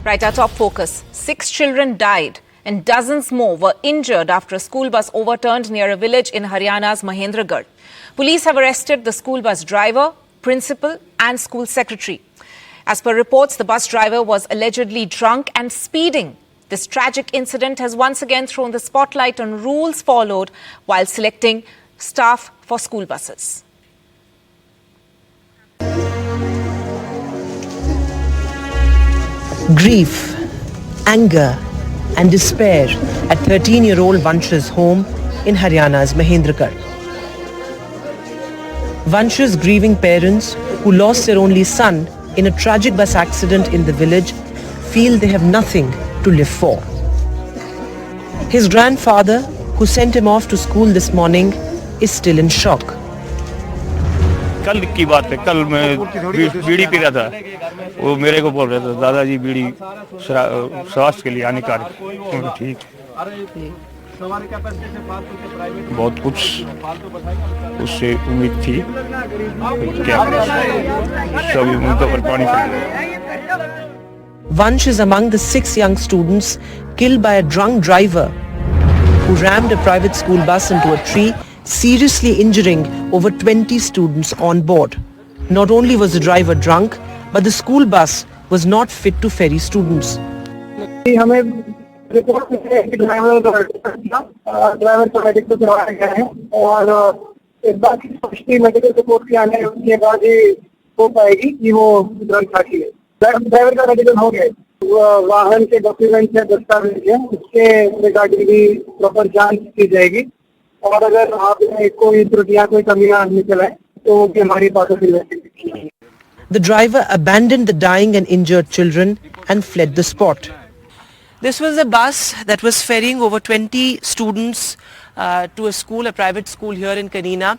Right, our top focus. 6 children died and dozens more were injured after a school bus overturned near a village in Haryana's Mahendragarh. Police have arrested the school bus driver, principal and school secretary. As per reports, the bus driver was allegedly drunk and speeding. This tragic incident has once again thrown the spotlight on rules followed while selecting staff for school buses. Grief, anger and despair at 13-year-old Vansh's home in Haryana's Mahendragarh. Vansh's grieving parents, who lost their only son in a tragic bus accident in the village, feel they have nothing to live for. His grandfather, who sent him off to school this morning, is still in shock. कल की बात है, कल मैं बीड़ी P रहा था, वो मेरे को बोल रहा था दादाजी बीड़ी स्वास्थ्य के लिए हानिकारक। ठीक, बहुत कुछ उससे उम्मीद थी, क्या सभी उम्मीदों पर पानी फिर गया। Vansh is among the 6 young students killed by a drunk driver who rammed a private school bus into a tree, seriously injuring over 20 students on board. Not only was the driver drunk, but the school bus was not fit to ferry students. हमें report है कि driver को medical करवाया गया है और इस बात की पुष्टि मेडिकल रिपोर्ट के आने के बाद ही हो पाएगी कि वो ड्रग था कि ड्राइवर का मेडिकल हो गया। वाहन के डॉक्यूमेंट है, दस्तावेज है, उसके रिगार्डिंग भी प्रॉपर जांच की जाएगी और अगर आप कोई त्रुटियां कोई कमियां निकल आए तो हमारी बातों से। The driver abandoned the dying and injured children and fled the spot. This was a bus that was ferrying over 20 students to a school, a private school here in Kanina.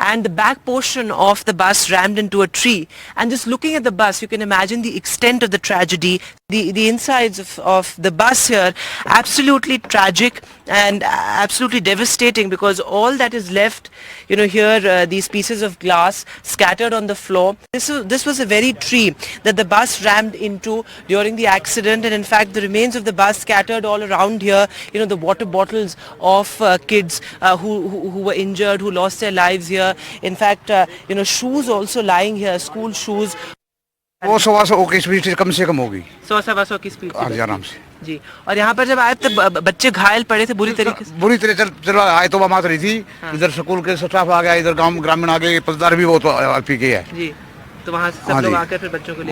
And the back portion of the bus rammed into a tree. And just looking at the bus, you can imagine the extent of the tragedy. The insides of the bus here, absolutely tragic and absolutely devastating, because all that is left, here, these pieces of glass scattered on the floor. This was the very tree that the bus rammed into during the accident, and in fact the remains of the bus scattered all around here. The water bottles of kids who were injured, who lost their lives here. In fact, shoes also lying here, school shoes. वो 100 की speed कम से कम होगी, 100 की speed आराम से जी। और यहाँ पर जब आए तो बच्चे घायल पड़े थे बुरी तरह चल आए तो बात रही थी। इधर स्कूल के स्टाफ आ गया, इधर गांव ग्रामीण आ गए, पसदार भी वो तो पी के है जी। तो वहाँ सब लोग आकर फिर बच्चों को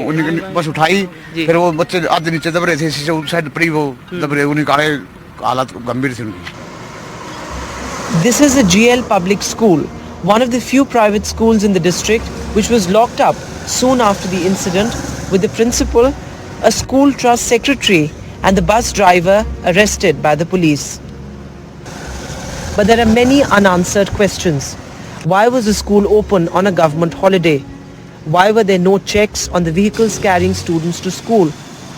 बस उठाई, फिर वो बच्चे आधे नीचे दब रहे थे, साइड पड़ी वो दब रहे, उन्हीं का हालत गंभीर थी उनकी। This is a GL public school, one of the few private schools in the district, which was locked up soon after the incident, with the principal, a school trust secretary and the bus driver arrested by the police. But there are many unanswered questions. Why was the school open on a government holiday? Why were there no checks on the vehicles carrying students to school?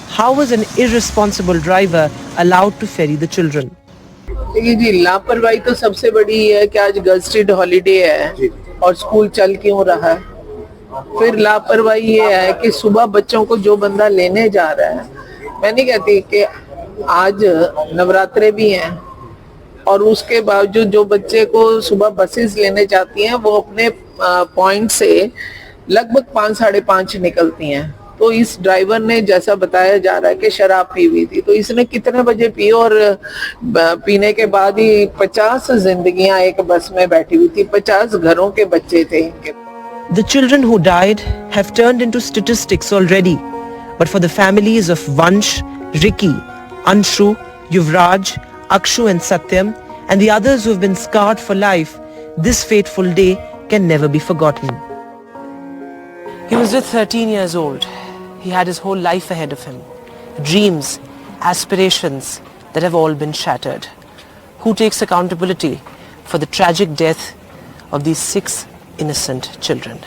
How was an irresponsible driver allowed to ferry the children? देखिए जी, लापरवाही तो सबसे बड़ी है कि आज gazetted holiday है और स्कूल चल क्यों रहा है। फिर लापरवाही ये है कि सुबह बच्चों को जो बंदा लेने जा रहा है, मैं नहीं कहती कि आज नवरात्रे भी हैं और उसके बावजूद जो बच्चे को सुबह बसेस लेने जाती हैं वो अपने पॉइंट से लगभग 5-5:30 निकलती हैं। तो इस ड्राइवर ने, जैसा बताया जा रहा है कि शराब पी हुई थी, तो इसने कितने बजे पी और पीने के बाद ही 50 जिंदगियां एक बस में बैठी हुई थी, 50 घरों के बच्चे थे। The children who died have turned into statistics already, but for the families of Vansh, Ricky, Anshu, Yuvraj, Akshu and Satyam and the others who have been scarred for life, this fateful day can never be forgotten. He was just 13 years old. He had his whole life ahead of him. Dreams, aspirations that have all been shattered. Who takes accountability for the tragic death of these 6 innocent children?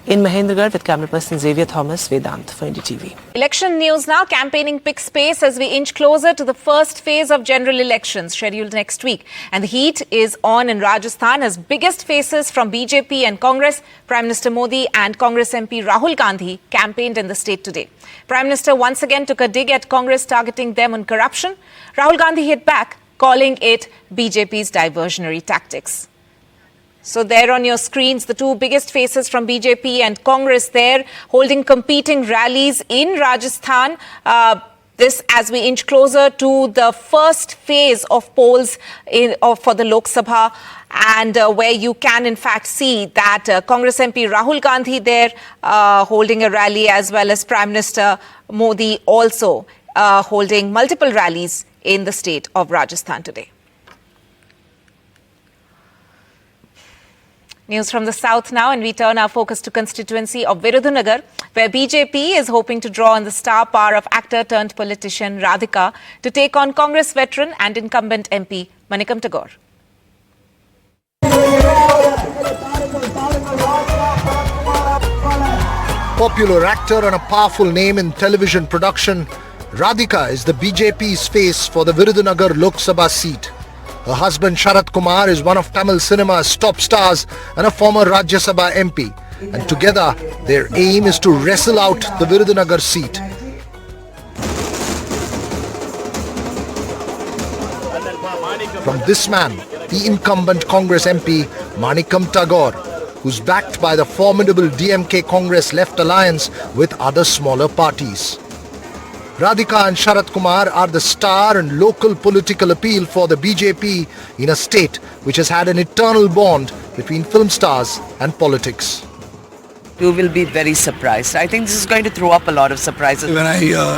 In Mahendragarh with camera person Xavier Thomas, Vedant for NDTV. Election news now. Campaigning picks pace as we inch closer to the first phase of general elections scheduled next week. And the heat is on in Rajasthan as biggest faces from BJP and Congress, Prime Minister Modi and Congress MP Rahul Gandhi campaigned in the state today. Prime Minister once again took a dig at Congress targeting them on corruption. Rahul Gandhi hit back, calling it BJP's diversionary tactics. So there on your screens, the two biggest faces from BJP and Congress there holding competing rallies in Rajasthan. This as we inch closer to the first phase of polls for the Lok Sabha, and where you can in fact see that Congress MP Rahul Gandhi there holding a rally, as well as Prime Minister Modi also holding multiple rallies in the state of Rajasthan today. News from the south now, and we turn our focus to constituency of Virudhunagar, where BJP is hoping to draw on the star power of actor-turned-politician Radhika to take on Congress veteran and incumbent MP Manikam Tagore. Popular actor and a powerful name in television production, Radhika is the BJP's face for the Virudhunagar Lok Sabha seat. Her husband Sharat Kumar is one of Tamil cinema's top stars and a former Rajya Sabha MP. And together, their aim is to wrestle out the Virudhunagar seat. From this man, the incumbent Congress MP Manikam Tagore, who's backed by the formidable DMK Congress left alliance with other smaller parties. Radhika and Sharat Kumar are the star and local political appeal for the BJP in a state which has had an eternal bond between film stars and politics. You will be very surprised. I think this is going to throw up a lot of surprises. When I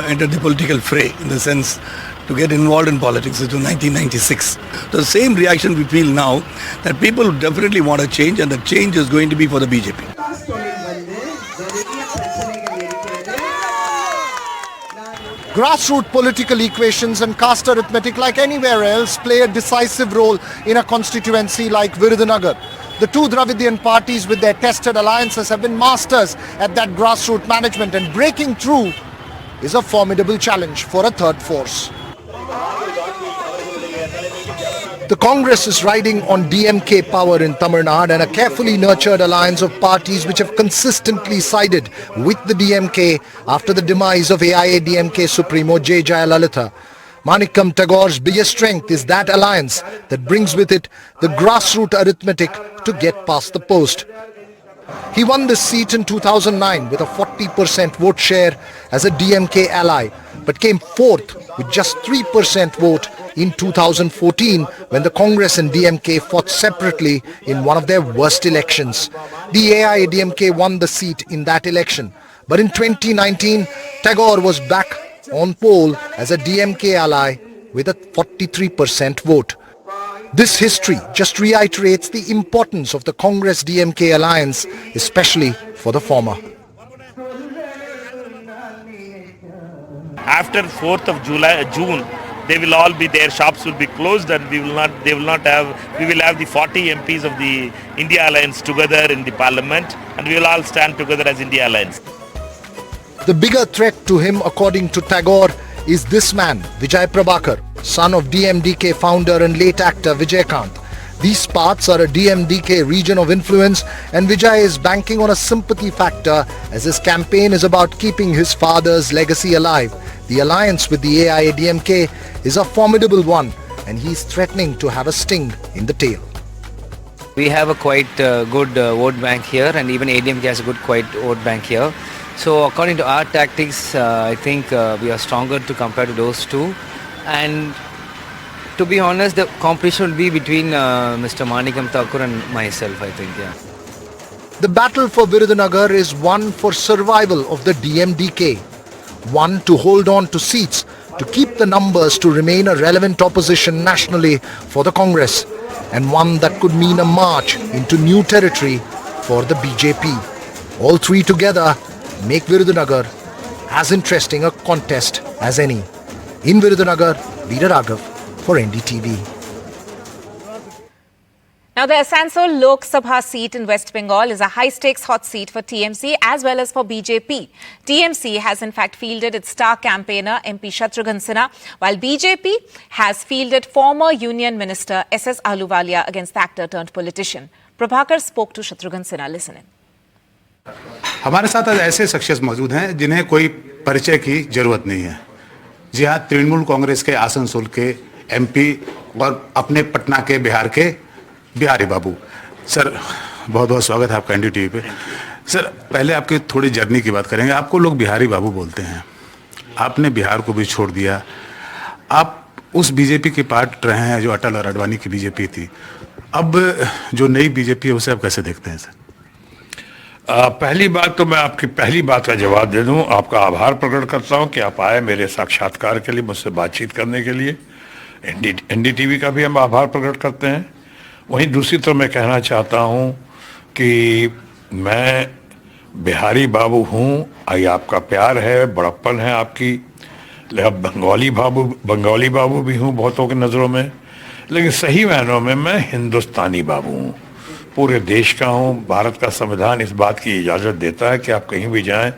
entered the political fray, in the sense to get involved in politics, it was 1996. The same reaction we feel now, that people definitely want a change, and the change is going to be for the BJP. Grassroots political equations and caste arithmetic, like anywhere else, play a decisive role in a constituency like Virudhunagar. The two Dravidian parties with their tested alliances have been masters at that grassroots management, and breaking through is a formidable challenge for a third force. The Congress is riding on DMK power in Tamil Nadu and a carefully nurtured alliance of parties which have consistently sided with the DMK after the demise of AIADMK Supremo J. Jayalalitha. Manikam Tagore's biggest strength is that alliance that brings with it the grassroots arithmetic to get past the post. He won this seat in 2009 with a 40% vote share as a DMK ally, but came fourth with just 3% vote in 2014 when the Congress and DMK fought separately in one of their worst elections. The AIADMK won the seat in that election, but in 2019, Tagore was back on pole as a DMK ally with a 43% vote. This history just reiterates the importance of the Congress-DMK alliance, especially for the former. After 4th of June, they will all be, their shops will be closed, and we will have the 40 MPs of the India Alliance together in the parliament, and we will all stand together as India Alliance. The bigger threat to him, according to Tagore, is this man, Vijay Prabhakar, son of DMDK founder and late actor Vijay Kant. These parts are a DMDK region of influence, and Vijay is banking on a sympathy factor as his campaign is about keeping his father's legacy alive. The alliance with the AIADMK is a formidable one, and he's threatening to have a sting in the tail. We have a quite good vote bank here, and even ADMK has a quite vote bank here. So according to our tactics, I think we are stronger to compare to those two. And to be honest, the competition will be between Mr. Manikam Tagore and myself, I think, yeah. The battle for Virudhunagar is one for survival of the DMDK, one to hold on to seats, to keep the numbers to remain a relevant opposition nationally for the Congress, and one that could mean a march into new territory for the BJP. All three together make Virudhunagar as interesting a contest as any. In Virudhunagar, Veera Raghav for NDTV. Now, the Asansol Lok Sabha seat in West Bengal is a high-stakes hot seat for TMC as well as for BJP. TMC has in fact fielded its star campaigner MP Shatrughan Sinha, while BJP has fielded former Union Minister SS Ahluwalia against the actor-turned-politician. Prabhakar spoke to Shatrughan Sinha. Listen in. हमारे साथ आज ऐसे शख्सियत मौजूद हैं जिन्हें कोई परिचय की जरूरत नहीं है। जी हाँ, तृणमूल कांग्रेस के आसनसोल के एमपी और अपने पटना के बिहार के बिहारी बाबू। सर, बहुत बहुत स्वागत है आपका एनडी टीवी पे। सर, पहले आपकी थोड़ी जर्नी की बात करेंगे। आपको लोग बिहारी बाबू बोलते हैं, आपने बिहार को भी छोड़ दिया, आप उस बीजेपी के पार्ट रहे हैं जो अटल और आडवाणी की बीजेपी थी। अब जो नई बीजेपी है उसे आप कैसे देखते हैं सर? पहली बात तो मैं आपकी पहली बात का जवाब दे दूं, आपका आभार प्रकट करता हूं कि आप आए मेरे साक्षात्कार के लिए, मुझसे बातचीत करने के लिए। एनडीटीवी का भी हम आभार प्रकट करते हैं। वहीं दूसरी तरफ मैं कहना चाहता हूं कि मैं बिहारी बाबू हूं, आई आपका प्यार है, बड़प्पन है आपकी। बंगाली बाबू भी हूं बहुतों की नज़रों में, लेकिन सही मायनों में मैं हिंदुस्तानी बाबू हूं, पूरे देश का हूं। भारत का संविधान इस बात की इजाज़त देता है कि आप कहीं भी जाएं,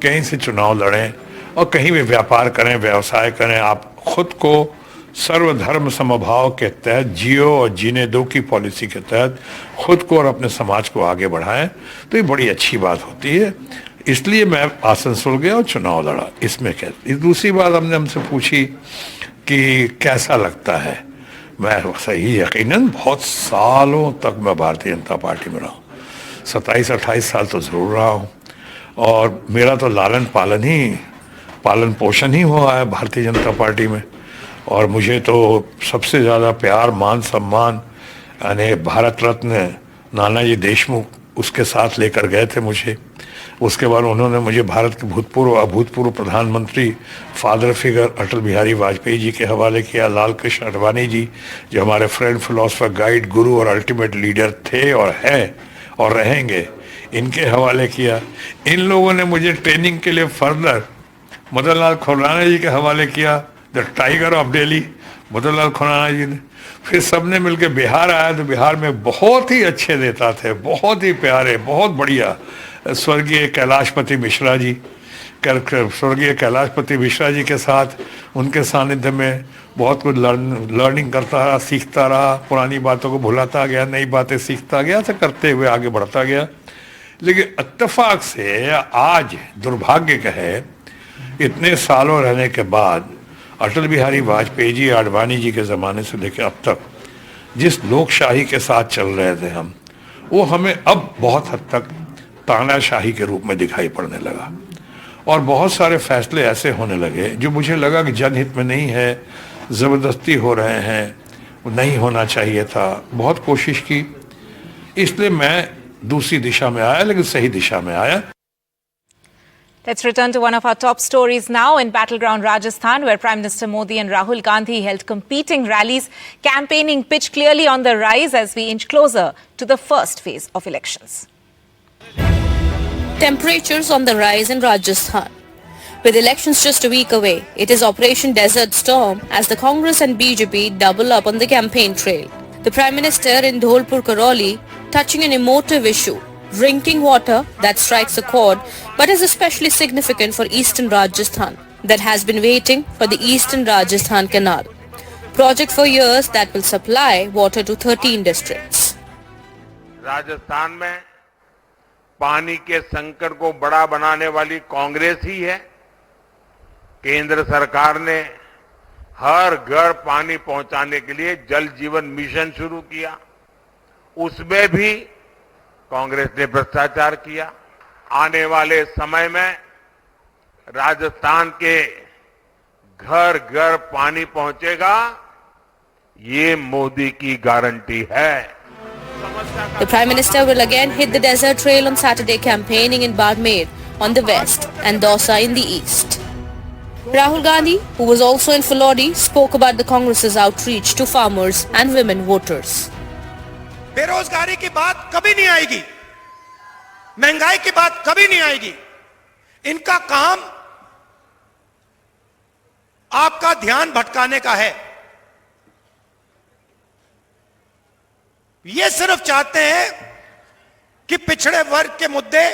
कहीं से चुनाव लड़ें और कहीं भी व्यापार करें, व्यवसाय करें, आप खुद को सर्वधर्म समभाव के तहत जियो और जीने दो की पॉलिसी के तहत खुद को और अपने समाज को आगे बढ़ाएं, तो ये बड़ी अच्छी बात होती है। इसलिए मैं आसनसोल गया और चुनाव लड़ा। इसमें क्या, इस दूसरी बात हमने हमसे पूछी कि कैसा लगता है। मैं सही यकीनन बहुत सालों तक मैं भारतीय जनता पार्टी में रहा हूँ, 27-28 साल तो ज़रूर रहा हूँ, और मेरा तो पालन पोषण ही हुआ है भारतीय जनता पार्टी में। और मुझे तो सबसे ज़्यादा प्यार, मान सम्मान यानी भारत रत्न नानाजी देशमुख उसके साथ लेकर गए थे मुझे। उसके बाद उन्होंने मुझे भारत के अभूतपूर्व प्रधानमंत्री फादर फिगर अटल बिहारी वाजपेयी जी के हवाले किया। लाल कृष्ण आडवाणी जी जो हमारे फ्रेंड, फिलोसफर, गाइड, गुरु और अल्टीमेट लीडर थे और हैं और रहेंगे, इनके हवाले किया। इन लोगों ने मुझे ट्रेनिंग के लिए फर्दर मदन लाल खुराना जी के हवाले किया, the tiger of Delhi Madan Lal Khurana ji ने। फिर सबने मिलकर बिहार आया तो बिहार में बहुत ही अच्छे नेता थे, बहुत ही प्यारे, बहुत बढ़िया। स्वर्गीय कैलाशपति मिश्रा जी के साथ उनके सानिध्य में बहुत कुछ लर्निंग करता रहा, सीखता रहा, पुरानी बातों को भुलाता गया, नई बातें सीखता गया, तो करते हुए आगे बढ़ता गया। लेकिन इत्तेफाक से आज दुर्भाग्य कहे, इतने सालों रहने के बाद अटल बिहारी वाजपेयी जी, आडवाणी जी के ज़माने से लेकर अब तक जिस लोकशाही के साथ चल रहे थे हम, वो हमें अब बहुत हद तक तानाशाही के रूप में दिखाई पड़ने लगा। और बहुत सारे फैसले ऐसे होने लगे जो मुझे लगा कि जनहित में नहीं है, ज़बरदस्ती हो रहे हैं, वो नहीं होना चाहिए था। बहुत कोशिश की, इसलिए मैं दूसरी दिशा में आया, लेकिन सही दिशा में आया। Let's return to one of our top stories now in battleground Rajasthan, where Prime Minister Modi and Rahul Gandhi held competing rallies, campaigning pitch clearly on the rise as we inch closer to the first phase of elections. Temperatures on the rise in Rajasthan. With elections just a week away, it is Operation Desert Storm as the Congress and BJP double up on the campaign trail. The Prime Minister in Dholpur Karoli touching an emotive issue, drinking water that strikes a chord but is especially significant for eastern Rajasthan that has been waiting for the eastern Rajasthan Canal. Project for years that will supply water to 13 districts. Rajasthan में पानी के संकट को बड़ा बनाने वाली कांग्रेस ही है। केंद्र सरकार ने हर घर पानी पहुंचाने के लिए जल जीवन मिशन शुरू किया, उसमें भी कांग्रेस ने भ्रष्टाचार किया। आने वाले समय में राजस्थान के घर घर पानी पहुंचेगा, ये मोदी की गारंटी है। The Prime Minister will again hit the desert trail on Saturday, campaigning in Barmer on the west and Dausa in the east. Rahul Gandhi, who was also in Phalodi, spoke about the Congress's outreach to farmers and women voters. बेरोजगारी की बात कभी नहीं आएगी, महंगाई की बात कभी नहीं आएगी। इनका काम आपका ध्यान भटकाने का है। ये सिर्फ चाहते हैं कि पिछड़े वर्ग के मुद्दे,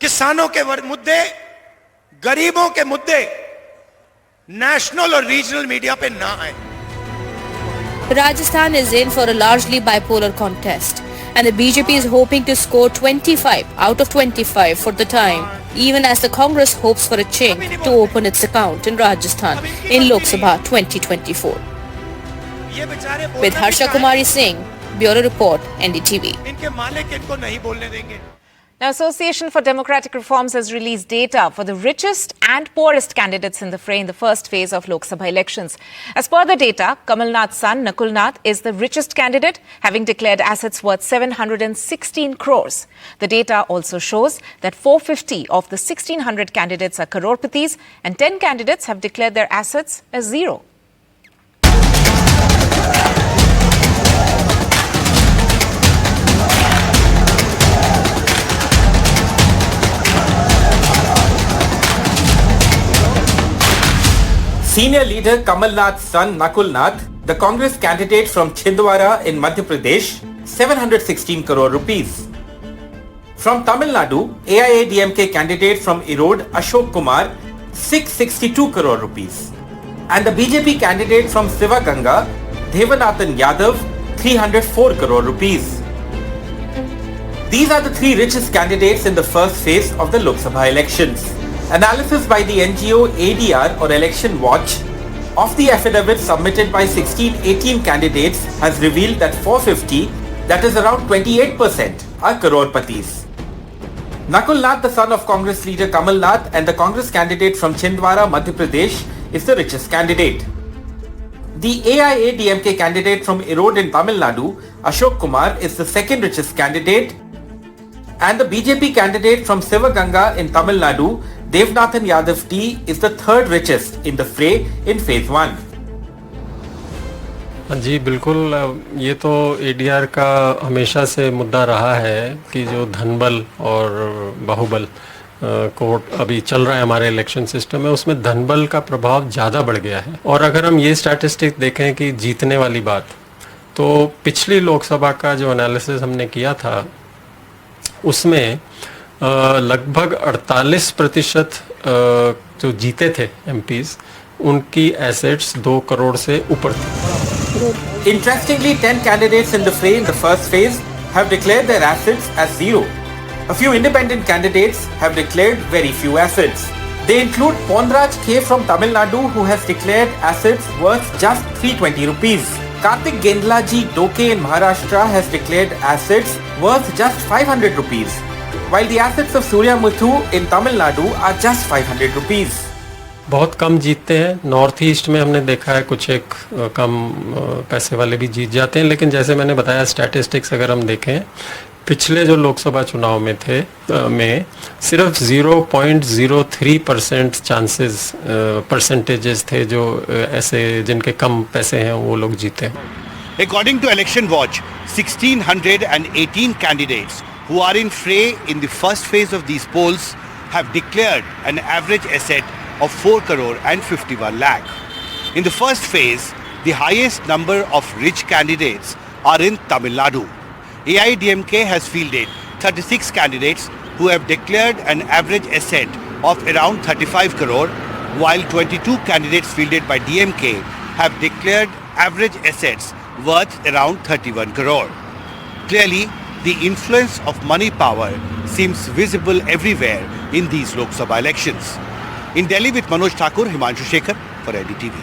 किसानों के मुद्दे, गरीबों के मुद्दे नेशनल और रीजनल मीडिया पे ना आए। Rajasthan is in for a largely bipolar contest, and the BJP is hoping to score 25 out of 25 for the time, even as the Congress hopes for a change to open its account in Rajasthan in Lok Sabha 2024. With Harsha Kumari Singh, Bureau Report, NDTV. इनके मालिक इनको नहीं बोलने देंगे। Now, Association for Democratic Reforms has released data for the richest and poorest candidates in the fray in the first phase of Lok Sabha elections. As per the data, Kamal Nath's son, Nakul Nath, is the richest candidate, having declared assets worth 716 crores. The data also shows that 450 of the 1600 candidates are crorepathi's and 10 candidates have declared their assets as zero. Senior leader Kamal Nath's son Nakul Nath, the Congress candidate from Chhindwara in Madhya Pradesh, 716 crore rupees. From Tamil Nadu, AIADMK candidate from Erode Ashok Kumar, 662 crore rupees. And the BJP candidate from Sivaganga, Devanathan Yadav, 304 crore rupees. These are the three richest candidates in the first phase of the Lok Sabha elections. Analysis by the NGO ADR or Election Watch of the affidavit submitted by 1618 candidates has revealed that 450, that is around 28%, are crorepathi's. Nakul Nath, the son of Congress leader Kamal Nath and the Congress candidate from Chhindwara, Madhya Pradesh, is the richest candidate. The AIADMK candidate from Erode in Tamil Nadu, Ashok Kumar, is the second richest candidate, and the BJP candidate from Sivaganga in Tamil Nadu, Devanathan Yadav T, is the third richest in the fray in phase 1. जी बिल्कुल, ये तो ADR का हमेशा से मुद्दा रहा है कि जो धनबल और बाहुबल कोर्ट अभी चल रहा है हमारे इलेक्शन सिस्टम में, उसमें धनबल का प्रभाव ज़्यादा बढ़ गया है। और अगर हम ये स्टैटिस्टिक देखें कि जीतने वाली बात, तो पिछली लोकसभा का जो एनालिसिस हमने किया था उसमें लगभग 48% जो जीते थे एमपीज, उनकी एसेट्स 2 करोड़ से ऊपर थी। Interestingly, 10 candidates in the fray in the first phase have declared their assets as zero. A few independent candidates have declared very few assets. They include Ponraj K from Tamil Nadu, who has declared assets worth just 320 rupees. Kartik Gendlaji Doke in Maharashtra has declared assets worth just 500 rupees, while the assets of Surya Muthu in Tamil Nadu are just 500 rupees. बहुत कम जीतते हैं। North east में हमने देखा है कुछ एक कम पैसे वाले भी जीत जाते हैं, लेकिन जैसे मैंने बताया स्टैटिस्टिक्स अगर हम देखें पिछले जो लोकसभा चुनाव में थे में सिर्फ 0.03% चांसेस परसेंटेजेस थे जो ऐसे जिनके कम पैसे हैं वो लोग जीते हैं। According to Election Watch, 1618 candidates who are in fray in the first phase of these polls have declared an average asset of 4 crore and 51 lakh. In the first phase, the highest number of rich candidates are in Tamil Nadu. AIADMK has fielded 36 candidates who have declared an average asset of around 35 crore, while 22 candidates fielded by DMK have declared average assets worth around 31 crore. Clearly, the influence of money power seems visible everywhere in these Lok Sabha elections. In Delhi with Manoj Thakur, Himanshu Shekhar for NDTV.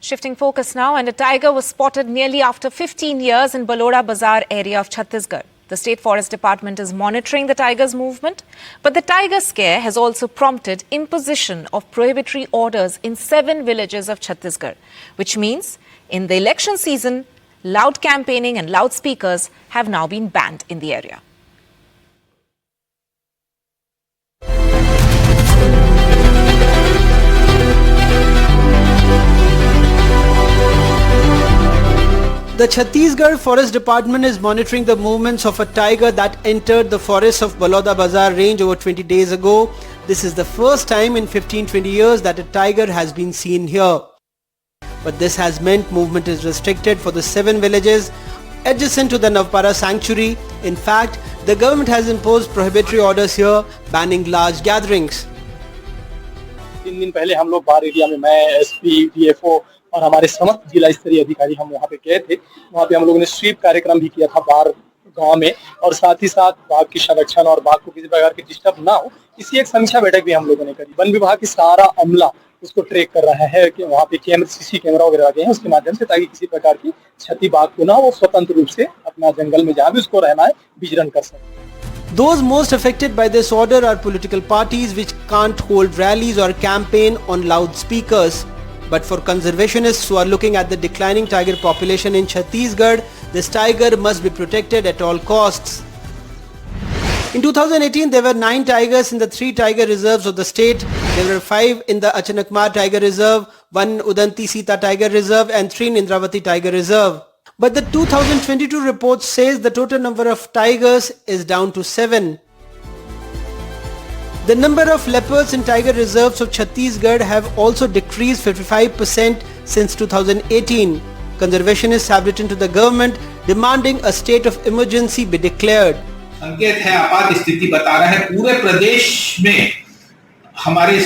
Shifting focus now, and a tiger was spotted nearly after 15 years in Baloda Bazar area of Chhattisgarh. The State Forest Department is monitoring the tiger's movement, but the tiger scare has also prompted imposition of prohibitory orders in 7 villages of Chhattisgarh, which means in the election season, loud campaigning and loudspeakers have now been banned in the area. The Chhattisgarh Forest Department is monitoring the movements of a tiger that entered the forests of Baloda Bazar range over 20 days ago. This is the first time in 15-20 years that a tiger has been seen here. But this has meant movement is restricted for the 7 villages adjacent to the Navpara sanctuary. In fact, the government has imposed prohibitory orders here, banning large gatherings. 3 दिन पहले हम लोग बार area में मैं SP, DFO और हमारे समस्त जिला स्तरीय अधिकारी हम वहाँ पे गए थे। वहाँ पे हम लोगों ने स्वीप कार्यक्रम भी किया था बार गांव में, और साथ ही साथ बाघ की संरक्षण और बाघ को किसी प्रकार की डिस्टर्ब ना हो, इसकी एक समीक्षा बैठक भी हम लोगों ने करी। वन विभाग की सारा अमला उसको ट्रैक कर रहा है कि वहाँ पे सीसी कैमरा वगैरह लगे हैं उसके माध्यम से, ताकि किसी प्रकार की क्षति बाघ को ना, वो स्वतंत्र रूप से अपना जंगल में जहाँ भी उसको रहना है विचरण कर सके। Those most affected by this order are political parties which can't hold rallies or campaign on loudspeakers. But for conservationists who are looking at the declining tiger population in Chhattisgarh, this tiger must be protected at all costs. In 2018, there were 9 tigers in the 3 tiger reserves of the state. There were 5 in the Achanakmar Tiger Reserve, 1 Udanti Sita Tiger Reserve and 3 in Indravati Tiger Reserve. But the 2022 report says the total number of tigers is down to 7. The number of leopards in tiger reserves of Chhattisgarh have also decreased 55% since 2018. Conservationists have written to the government demanding a state of emergency be declared. संकेत है, आपात स्थिति बता रहा है पूरे प्रदेश में। हमारे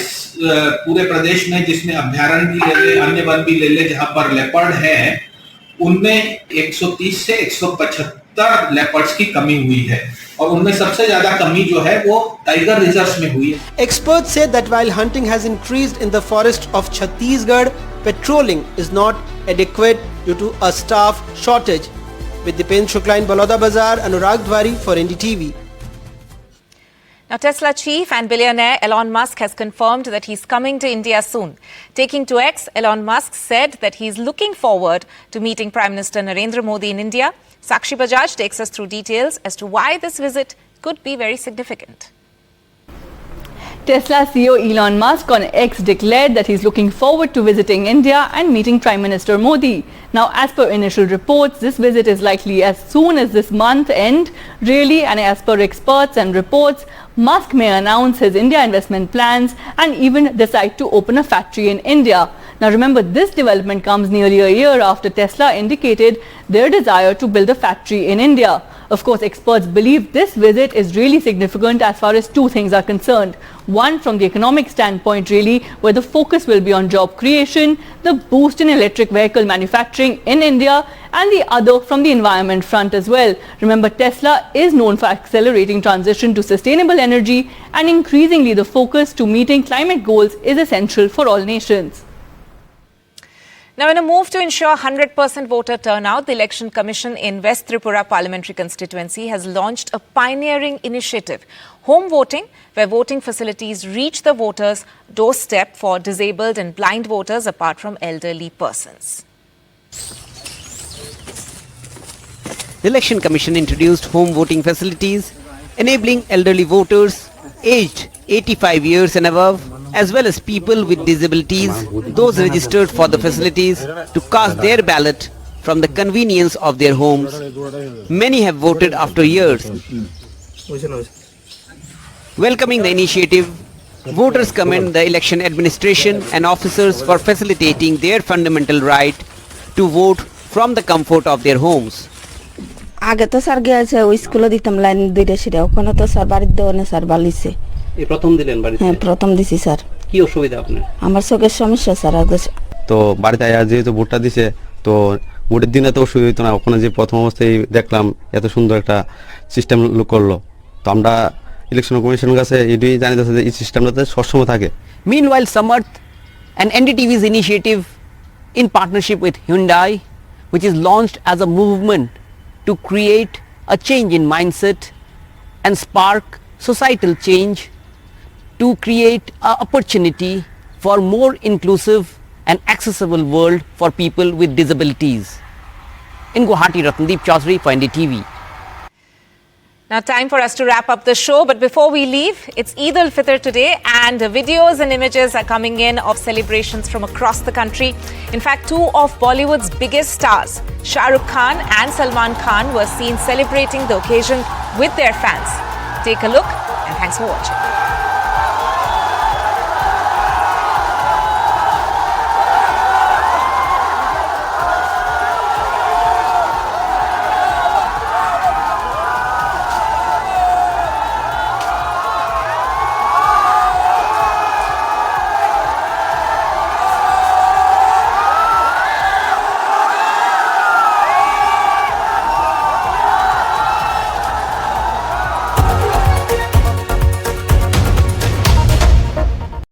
पूरे प्रदेश में जिसमें अभ्यारण्य भी ले ले, अन्य वन भी ले ले, जहां पर लेपर्ड है, उनमें 130 से 175 लेपर्ड्स की कमी हुई है, और उनमें सबसे ज्यादा कमी जो है वो टाइगर रिजर्व्स में हुई है। Experts say that while hunting has increased in the forest of Chhattisgarh, patrolling is not adequate due to a staff shortage. With Dipen Shukla in Baloda Bazar, Anurag Dwari for NDTV. Now, Tesla chief and billionaire Elon Musk has confirmed that he's coming to India soon. Taking to X, Elon Musk said that he's looking forward to meeting Prime Minister Narendra Modi in India. Sakshi Bajaj takes us through details as to why this visit could be very significant. Tesla CEO Elon Musk on X declared that he's looking forward to visiting India and meeting Prime Minister Modi. Now, as per initial reports, this visit is likely as soon as this month end, really, and as per experts and reports, Musk may announce his India investment plans and even decide to open a factory in India. Now remember, this development comes nearly a year after Tesla indicated their desire to build a factory in India. Of course, experts believe this visit is really significant as far as 2 things are concerned. One, from the economic standpoint really, where the focus will be on job creation, the boost in electric vehicle manufacturing in India, and the other from the environment front as well. Remember, Tesla is known for accelerating transition to sustainable energy, and increasingly the focus to meeting climate goals is essential for all nations. Now, in a move to ensure 100% voter turnout, the Election Commission in West Tripura Parliamentary Constituency has launched a pioneering initiative, home voting, where voting facilities reach the voters' doorstep for disabled and blind voters apart from elderly persons. The Election Commission introduced home voting facilities, enabling elderly voters aged 85 years and above, as well as people with disabilities, those registered for the facilities, to cast their ballot from the convenience of their homes. Many have voted after years. Welcoming the initiative, voters commend the election administration and officers for facilitating their fundamental right to vote from the comfort of their homes. আগে তো sir গিয়েছে ওই স্কুলে দিতাম line দিতে সেটা ওখানে তো স্যার বাড়ির দেওয়ানে স্যার বালিছে এই প্রথম দিলেন বাড়িতে? হ্যাঁ প্রথম দিছি স্যার। কি অসুবিধা আপনার? আমার চোখের সমস্যা স্যার। তো বাড়িতে আয়া যেহেতু ভোটটা দিছে, তো ভোটের দিনে তো অসুবিধা হতো না, ওখানে যে প্রথম অবস্থায় দেখলাম এত সুন্দর একটা সিস্টেম করলো, তো আমরা ইলেকশন কমিশনের কাছে এটাই জানিয়েছে যে এই সিস্টেমটাতে সবসময় থাকে। Meanwhile, Samarth, an NDTV's initiative in partnership with Hyundai, which is launched as a movement to create a change in mindset and spark societal change, to create an opportunity for more inclusive and accessible world for people with disabilities. In Guwahati, Ratndeep Chaudhary for NDTV. Now, time for us to wrap up the show, but before we leave, it's Eid al-Fitr today, and videos and images are coming in of celebrations from across the country. In fact, 2 of Bollywood's biggest stars, Shah Rukh Khan and Salman Khan, were seen celebrating the occasion with their fans. Take a look, and thanks for watching.